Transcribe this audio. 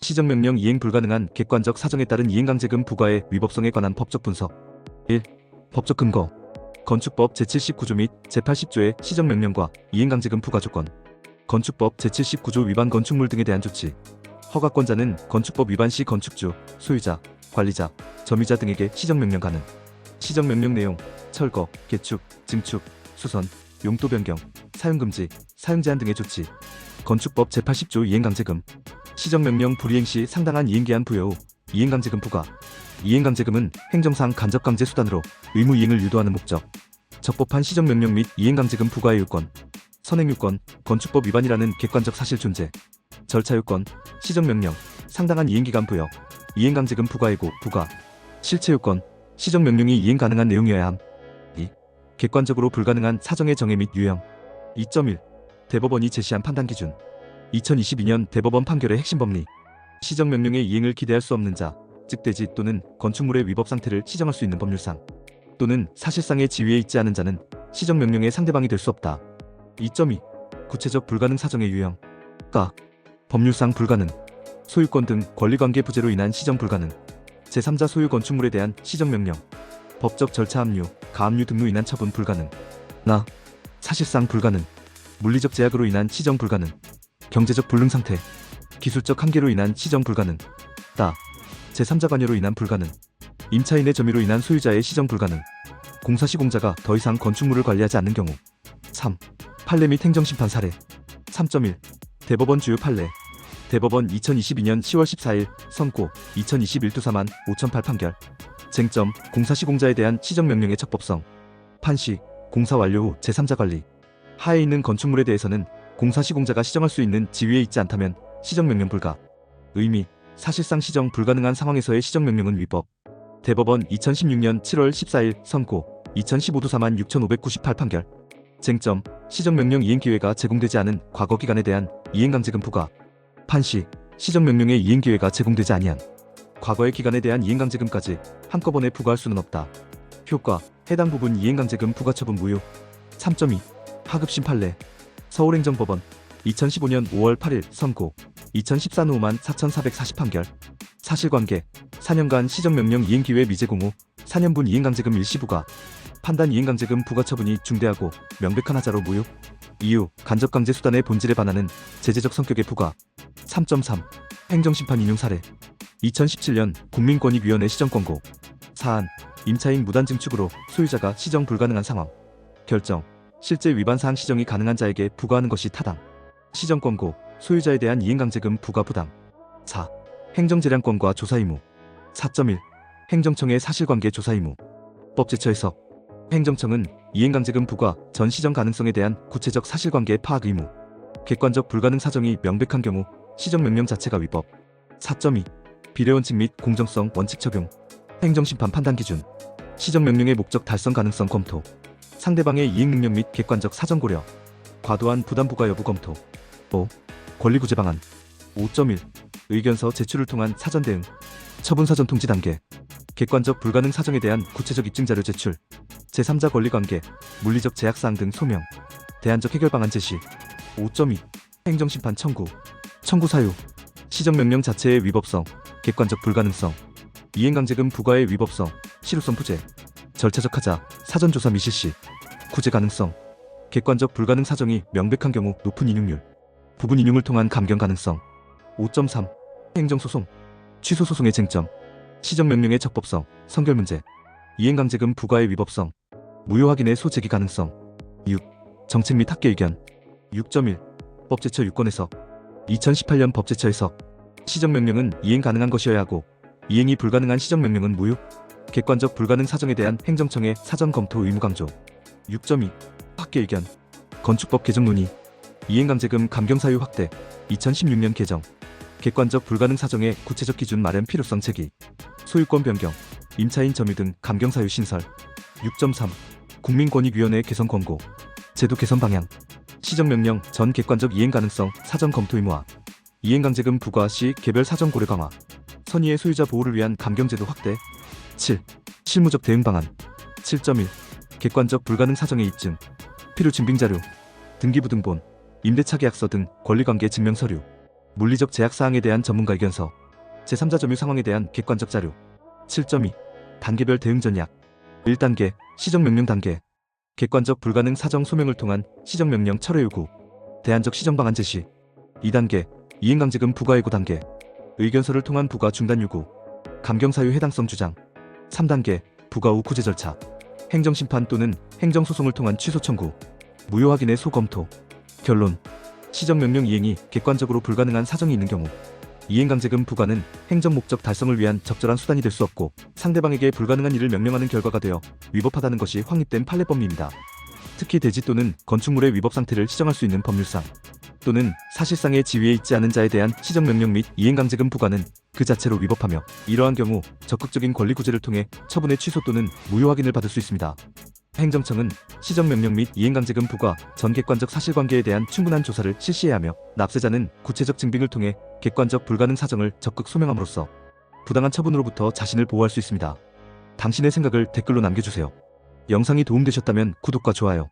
시정명령 이행 불가능한 객관적 사정에 따른 이행강제금 부과의 위법성에 관한 법적 분석. 1. 법적 근거. 건축법 제79조 및 제80조의 시정명령과 이행강제금 부과 조건. 건축법 제79조 위반 건축물 등에 대한 조치. 허가권자는 건축법 위반 시 건축주, 소유자, 관리자, 점유자 등에게 시정명령 가능. 시정명령 내용: 철거, 개축, 증축, 수선, 용도 변경, 사용금지, 사용제한 등의 조치. 건축법 제80조 이행강제금. 시정명령 불이행 시 상당한 이행기한 부여 후 이행강제금 부과. 이행강제금은 행정상 간접강제 수단으로 의무 이행을 유도하는 목적. 적법한 시정명령 및 이행강제금 부과의 요건. 선행요건, 건축법 위반이라는 객관적 사실 존재. 절차요건, 시정명령, 상당한 이행기간 부여, 이행강제금 부과 예고, 부과. 실체요건, 시정명령이 이행 가능한 내용이어야 함. 2. 객관적으로 불가능한 사정의 정해 및 유형. 2.1. 대법원이 제시한 판단기준. 2022년 대법원 판결의 핵심 법리. 시정명령의 이행을 기대할 수 없는 자, 즉 대지 또는 건축물의 위법 상태를 시정할 수 있는 법률상 또는 사실상의 지위에 있지 않은 자는 시정명령의 상대방이 될 수 없다. 2.2. 구체적 불가능 사정의 유형. 가. 법률상 불가능. 소유권 등 권리관계 부재로 인한 시정 불가능. 제3자 소유 건축물에 대한 시정명령. 법적 절차 압류, 가압류 등로 인한 처분 불가능. 나. 사실상 불가능. 물리적 제약으로 인한 시정 불가능. 경제적 불능 상태, 기술적 한계로 인한 시정 불가능. 따. 제3자 관여로 인한 불가능. 임차인의 점유로 인한 소유자의 시정 불가능. 공사 시공자가 더 이상 건축물을 관리하지 않는 경우. 3. 판례 및 행정심판 사례. 3.1. 대법원 주요 판례. 대법원 2022년 10월 14일 선고 2021-4만 5008 판결. 쟁점: 공사 시공자에 대한 시정명령의 적법성. 판시: 공사 완료 후 제3자 관리. 하에 있는 건축물에 대해서는 공사 시공자가 시정할 수 있는 지위에 있지 않다면 시정명령 불가. 의미: 사실상 시정 불가능한 상황에서의 시정명령은 위법. 대법원 2016년 7월 14일 선고 2015-4만 6598 판결. 쟁점: 시정명령 이행기회가 제공되지 않은 과거 기간에 대한 이행강제금 부과. 판시: 시정명령의 이행기회가 제공되지 아니한 과거의 기간에 대한 이행강제금까지 한꺼번에 부과할 수는 없다. 효과: 해당 부분 이행강제금 부과처분 무효. 3.2. 하급심 판례. 서울행정법원 2015년 5월 8일 선고 2014 5만 4440 판결. 사실관계: 4년간 시정명령 이행기회 미제공 후 4년분 이행강제금 일시부과. 판단 이행강제금 부과처분이 중대하고 명백한 하자로 무효. 이유: 간접강제 수단의 본질에 반하는 제재적 성격의 부과. 3.3. 행정심판 인용 사례. 2017년 국민권익위원회 시정권고. 사안: 임차인 무단 증축으로 소유자가 시정 불가능한 상황. 결정: 실제 위반사항 시정이 가능한 자에게 부과하는 것이 타당. 시정권고: 소유자에 대한 이행강제금 부과 부당. 4. 행정재량권과 조사 의무. 4.1. 행정청의 사실관계 조사 의무. 법제처 해석. 행정청은 이행강제금 부과 전 시정 가능성에 대한 구체적 사실관계 파악 의무. 객관적 불가능 사정이 명백한 경우 시정명령 자체가 위법. 4.2. 비례원칙 및 공정성 원칙 적용. 행정심판 판단기준. 시정명령의 목적 달성 가능성 검토. 상대방의 이행능력 및 객관적 사정 고려. 과도한 부담 부과 여부 검토. 5. 권리구제 방안. 5.1. 의견서 제출을 통한 사전 대응. 처분사전 통지 단계. 객관적 불가능 사정에 대한 구체적 입증자료 제출. 제3자 권리관계, 물리적 제약사항 등 소명. 대안적 해결 방안 제시. 5.2. 행정심판 청구. 청구 사유. 시정명령 자체의 위법성, 객관적 불가능성. 이행강제금 부과의 위법성, 실효성 부재. 절차적 하자, 사전조사 미실시. 구제 가능성. 객관적 불가능 사정이 명백한 경우 높은 인용률. 부분 인용을 통한 감경 가능성. 5.3. 행정소송. 취소소송의 쟁점. 시정명령의 적법성, 선결문제. 이행강제금 부과의 위법성. 무효 확인의 소제기 가능성. 6. 정책 및 학계 의견. 6.1. 법제처 유권 해석. 2018년 법제처 해석. 시정명령은 이행 가능한 것이어야 하고 이행이 불가능한 시정명령은 무효. 객관적 불가능 사정에 대한 행정청의 사전 검토 의무 강조. 6.2. 학계 의견. 건축법 개정 논의. 이행강제금 감경사유 확대. 2016년 개정. 객관적 불가능 사정의 구체적 기준 마련 필요성 제기. 소유권 변경, 임차인 점유 등 감경사유 신설. 6.3. 국민권익위원회 개선 권고. 제도 개선 방향. 시정명령 전 객관적 이행 가능성 사전 검토 의무화. 이행강제금 부과 시 개별 사정 고려 강화. 선의의 소유자 보호를 위한 감경제도 확대. 7. 실무적 대응 방안. 7.1. 객관적 불가능 사정의 입증. 필요 증빙자료. 등기부등본, 임대차 계약서 등 권리관계 증명서류. 물리적 제약사항에 대한 전문가 의견서, 제3자 점유 상황에 대한 객관적 자료. 7.2. 단계별 대응 전략. 1단계, 시정명령 단계. 객관적 불가능 사정 소명을 통한 시정명령 철회 요구. 대안적 시정방안 제시. 2단계, 이행강제금 부과 예고 단계. 의견서를 통한 부과 중단 요구. 감경사유 해당성 주장. 3단계, 부과 후 구제 절차. 행정심판 또는 행정소송을 통한 취소 청구. 무효 확인의 소검토. 결론. 시정명령 이행이 객관적으로 불가능한 사정이 있는 경우 이행강제금 부과는 행정목적 달성을 위한 적절한 수단이 될 수 없고 상대방에게 불가능한 일을 명령하는 결과가 되어 위법하다는 것이 확립된 판례법리입니다. 특히 대지 또는 건축물의 위법 상태를 시정할 수 있는 법률상 또는 사실상의 지위에 있지 않은 자에 대한 시정명령 및 이행강제금 부과는 그 자체로 위법하며 이러한 경우 적극적인 권리구제를 통해 처분의 취소 또는 무효 확인을 받을 수 있습니다. 행정청은 시정명령 및 이행강제금 부과 전 객관적 사실관계에 대한 충분한 조사를 실시해야 하며 납세자는 구체적 증빙을 통해 객관적 불가능 사정을 적극 소명함으로써 부당한 처분으로부터 자신을 보호할 수 있습니다. 당신의 생각을 댓글로 남겨주세요. 영상이 도움되셨다면 구독과 좋아요,